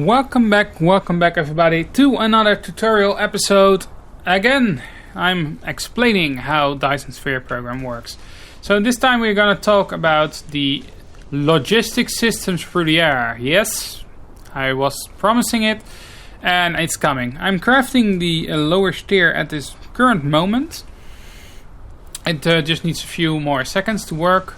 Welcome back everybody to another tutorial episode. Again, I'm explaining how Dyson Sphere program works. So this time we're going to talk about the logistic systems through the air. Yes, I was promising it and it's coming. I'm crafting the lower steer at this current moment. It just needs a few more seconds to work,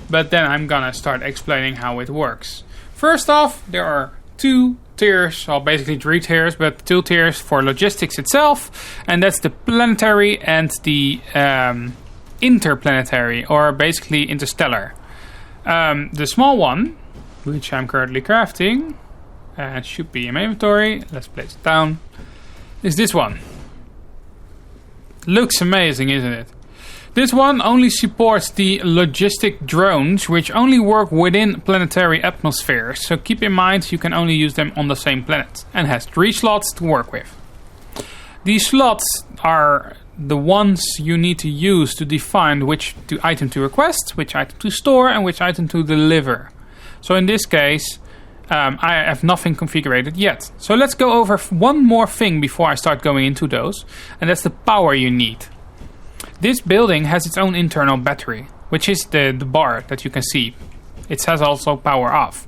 but then I'm gonna start explaining how it works. First off, there are two tiers, or basically three tiers, but two tiers for logistics itself, and that's the planetary and the interplanetary, or basically interstellar. The small one, which I'm currently crafting, and should be in my inventory, let's place it down, is this one. Looks amazing, isn't it? This one only supports the logistic drones, which only work within planetary atmospheres. So keep in mind you can only use them on the same planet, and has 3 slots to work with. These slots are the ones you need to use to define which item to request, which item to store, and which item to deliver. So in this case, I have nothing configured yet. So let's go over one more thing before I start going into those, and that's the power you need. This building has its own internal battery, which is the bar that you can see. It has also power off.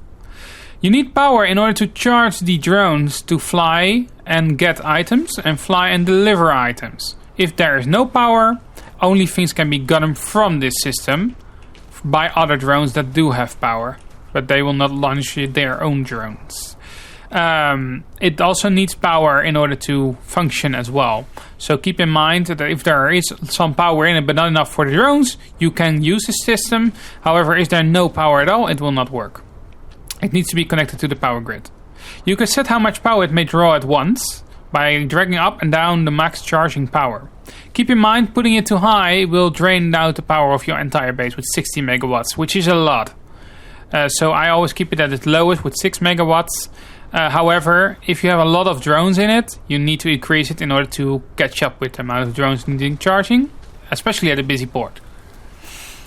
You need power in order to charge the drones to fly and get items, and fly and deliver items. If there is no power, only things can be gotten from this system by other drones that do have power, but they will not launch their own drones. It also needs power in order to function as well. So keep in mind that if there is some power in it but not enough for the drones, you can use the system. However, if there no power at all, it will not work. It needs to be connected to the power grid. You can set how much power it may draw at once by dragging up and down the max charging power. Keep in mind, putting it too high will drain out the power of your entire base with 60 megawatts, which is a lot. So I always keep it at its lowest with 6 megawatts. However, if you have a lot of drones in it, you need to increase it in order to catch up with the amount of drones needing charging, especially at a busy port.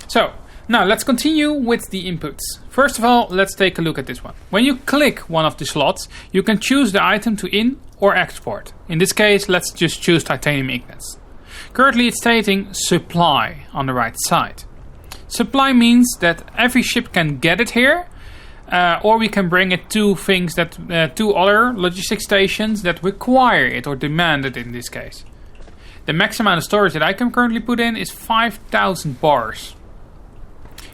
So, now let's continue with the inputs. First of all, let's take a look at this one. When you click one of the slots, you can choose the item to in or export. In this case, let's just choose titanium ingots. Currently it's stating supply on the right side. Supply means that every ship can get it here, or we can bring it to things that to other logistic stations that require it or demand it in this case. The max amount of storage that I can currently put in is 5,000 bars.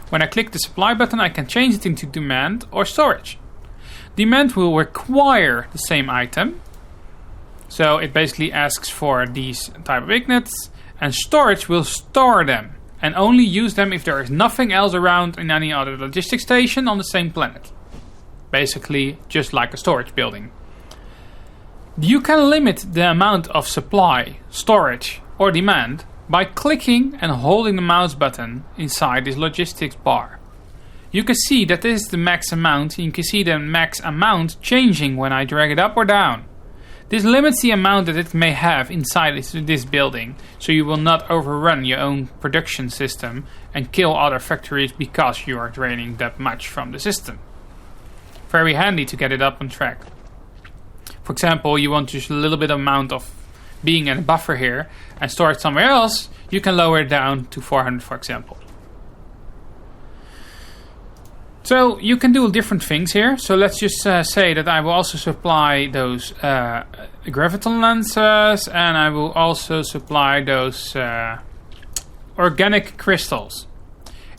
When I click the supply button, I can change it into demand or storage. Demand will require the same item, so it basically asks for these type of ingots, and storage will store them and only use them if there is nothing else around in any other logistic station on the same planet. Basically, just like a storage building. You can limit the amount of supply, storage, or demand by clicking and holding the mouse button inside this logistics bar. You can see that this is the max amount, and you can see the max amount changing when I drag it up or down. This limits the amount that it may have inside this building, so you will not overrun your own production system and kill other factories because you are draining that much from the system. Very handy to get it up on track. For example, you want just a little bit amount of being in a buffer here and store it somewhere else, you can lower it down to 400, for example. So you can do different things here. So let's just say that I will also supply those graviton lenses, and I will also supply those organic crystals.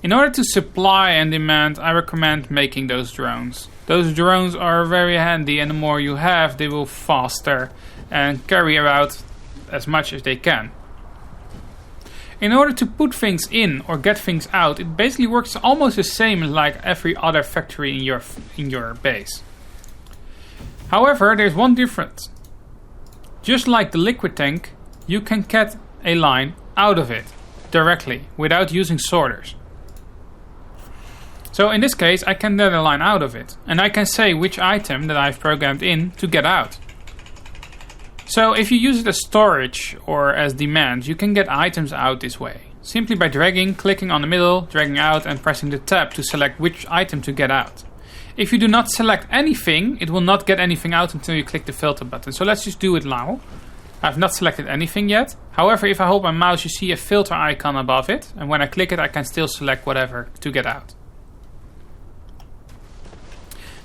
In order to supply and demand, I recommend making those drones. Those drones are very handy, and the more you have, they will faster and carry out as much as they can. In order to put things in or get things out, it basically works almost the same like every other factory in your base. However, there's one difference. Just like the liquid tank, you can get a line out of it directly without using sorters. So in this case, I can get a line out of it, and I can say which item that I've programmed in to get out. So if you use it as storage or as demand, you can get items out this way. Simply by dragging, clicking on the middle, dragging out, and pressing the tab to select which item to get out. If you do not select anything, it will not get anything out until you click the filter button. So let's just do it now. I've not selected anything yet. However, if I hold my mouse, you see a filter icon above it. And when I click it, I can still select whatever to get out.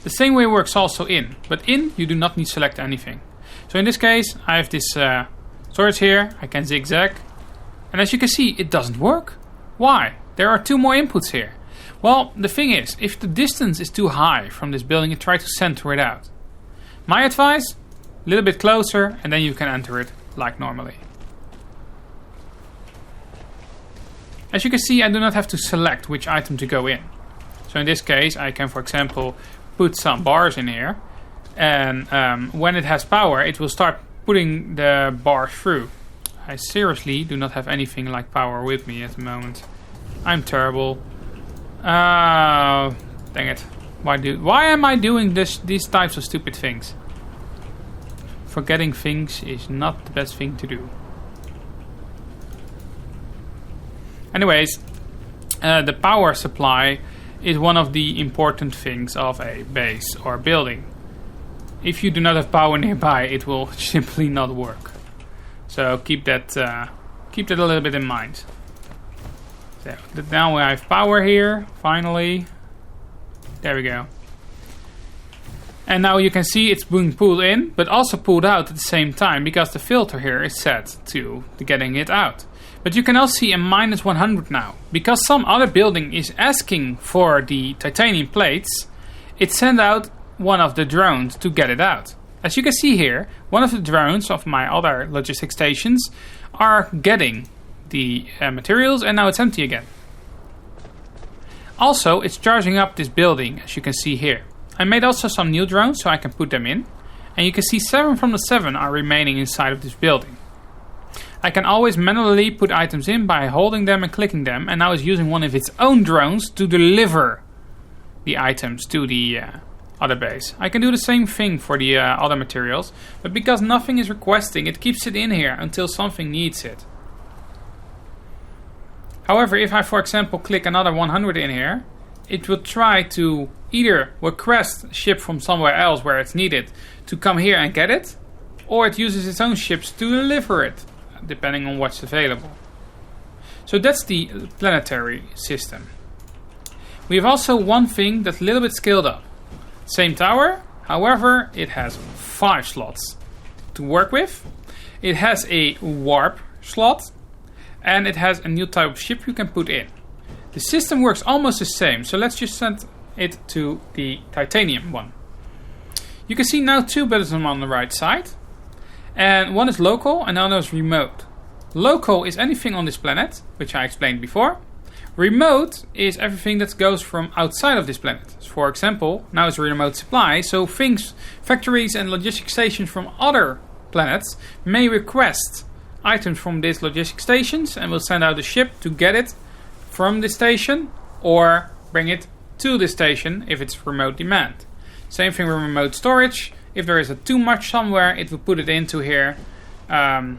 The same way works also in. But in, you do not need to select anything. So in this case, I have this storage here. I can zigzag. And as you can see, it doesn't work. Why? There are 2 more inputs here. Well, the thing is, if the distance is too high from this building, you try to center it out. My advice, a little bit closer, and then you can enter it like normally. As you can see, I do not have to select which item to go in. So in this case, I can, for example, put some bars in here. And when it has power, it will start putting the bars through. I seriously do not have anything like power with me at the moment. I'm terrible. Dang it. Why am I doing these types of stupid things? Forgetting things is not the best thing to do. Anyways, the power supply is one of the important things of a base or building. If you do not have power nearby, it will simply not work. So keep that a little bit in mind. So now we have power here, finally. There we go. And now you can see it's being pulled in, but also pulled out at the same time, because the filter here is set to getting it out. But you can also see a minus 100 now. Because some other building is asking for the titanium plates, it sent out one of the drones to get it out. As you can see here, one of the drones of my other logistic stations are getting the materials, and now it's empty again. Also, it's charging up this building, as you can see here. I made also some new drones so I can put them in, and you can see 7 from the 7 are remaining inside of this building. I can always manually put items in by holding them and clicking them, and now it's using one of its own drones to deliver the items to the other base. I can do the same thing for the other materials, but because nothing is requesting, it keeps it in here until something needs it. However, if I, for example, click another 100 in here, it will try to either request ship from somewhere else where it's needed to come here and get it, or it uses its own ships to deliver it, depending on what's available. So that's the planetary system. We have also one thing that's a little bit scaled up. Same tower, however, it has 5 slots to work with. It has a warp slot, and it has a new type of ship you can put in. The system works almost the same, so let's just send it to the titanium one. You can see now 2 buttons on the right side, and one is local and the other is remote. Local is anything on this planet, which I explained before. Remote is everything that goes from outside of this planet. So for example, now it's a remote supply, so things, factories and logistic stations from other planets may request items from these logistic stations, and will send out a ship to get it from the station or bring it to the station if it's remote demand. Same thing with remote storage. If there is too much somewhere, it will put it into here and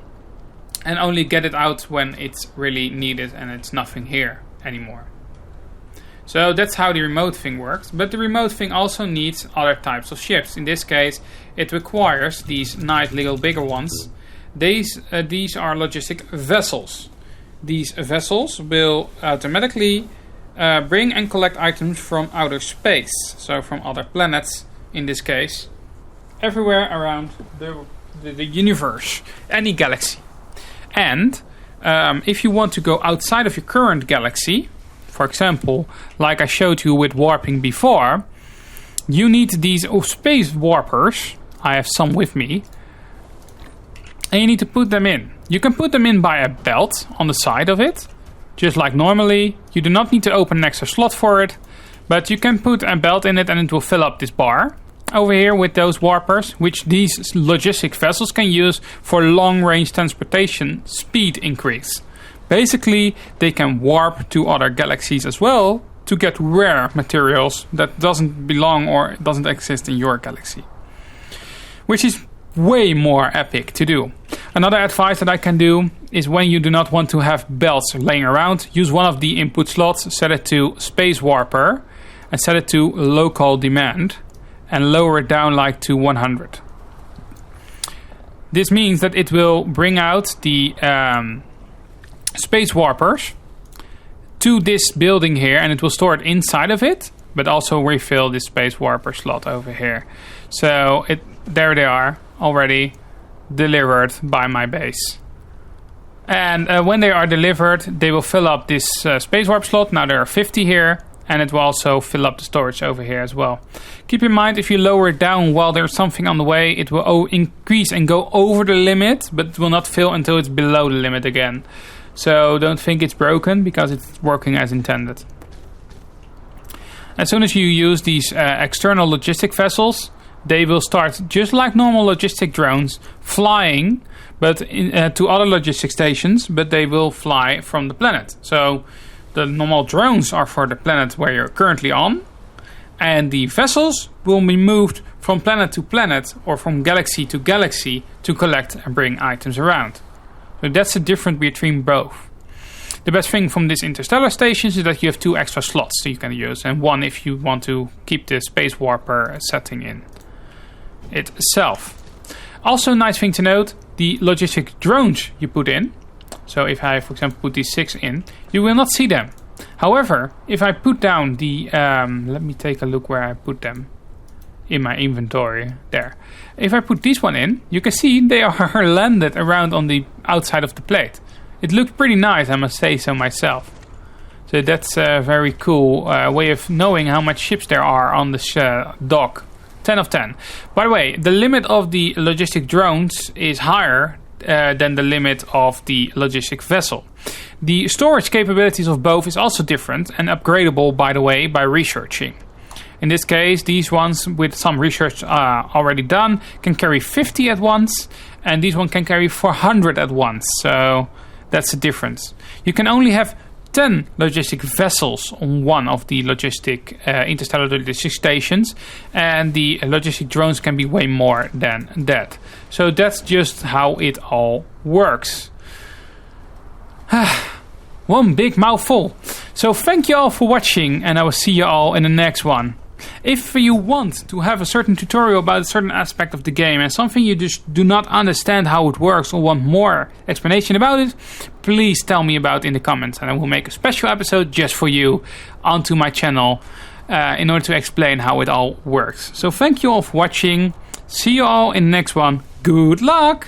only get it out when it's really needed and it's nothing here anymore. So that's how the remote thing works, but the remote thing also needs other types of ships. In this case, it requires these nice little bigger ones. These are logistic vessels. These vessels will automatically bring and collect items from outer space, so from other planets in this case, everywhere around the universe, any galaxy. And if you want to go outside of your current galaxy, for example, like I showed you with warping before, you need these space warpers. I have some with me. And you need to put them in. You can put them in by a belt on the side of it, just like normally. You do not need to open an extra slot for it, but you can put a belt in it and it will fill up this bar over here with those warpers, which these logistic vessels can use for long-range transportation speed increase. Basically, they can warp to other galaxies as well to get rare materials that doesn't belong or doesn't exist in your galaxy, which is way more epic to do. Another advice that I can do is when you do not want to have belts laying around, use one of the input slots, set it to space warper, and set it to local demand and lower it down like to 100. This means that it will bring out the space warpers to this building here, and it will store it inside of it, but also refill this space warper slot over here. So there they are, already delivered by my base. And when they are delivered, they will fill up this space warp slot. Now there are 50 here, and it will also fill up the storage over here as well. Keep in mind, if you lower it down while there's something on the way, it will increase and go over the limit, but it will not fill until it's below the limit again. So don't think it's broken, because it's working as intended. As soon as you use these external logistic vessels, they will start, just like normal logistic drones, flying but to other logistic stations, but they will fly from the planet. So the normal drones are for the planet where you're currently on, and the vessels will be moved from planet to planet or from galaxy to galaxy to collect and bring items around. So that's the difference between both. The best thing from these interstellar stations is that you have 2 extra slots that you can use, and 1 if you want to keep the space warper setting in itself. Also, a nice thing to note, the logistic drones you put in. So if I, for example, put these 6 in, you will not see them. However, if I put down the... let me take a look where I put them in my inventory. There. If I put this one in, you can see they are landed around on the outside of the plate. It looks pretty nice, I must say so myself. So that's a very cool way of knowing how much ships there are on this dock. 10 of 10. By the way, the limit of the logistic drones is higher than the limit of the logistic vessel. The storage capabilities of both is also different and upgradable, by the way, by researching. In this case, these ones with some research already done can carry 50 at once, and this one can carry 400 at once. So that's the difference. You can only have 10 logistic vessels on one of the interstellar logistic stations, and the logistic drones can be way more than that. So that's just how it all works. One big mouthful. So thank you all for watching, and I will see you all in the next one. If you want to have a certain tutorial about a certain aspect of the game and something you just do not understand how it works or want more explanation about it, please tell me about in the comments, and I will make a special episode just for you onto my channel in order to explain how it all works. So thank you all for watching. See you all in the next one. Good luck!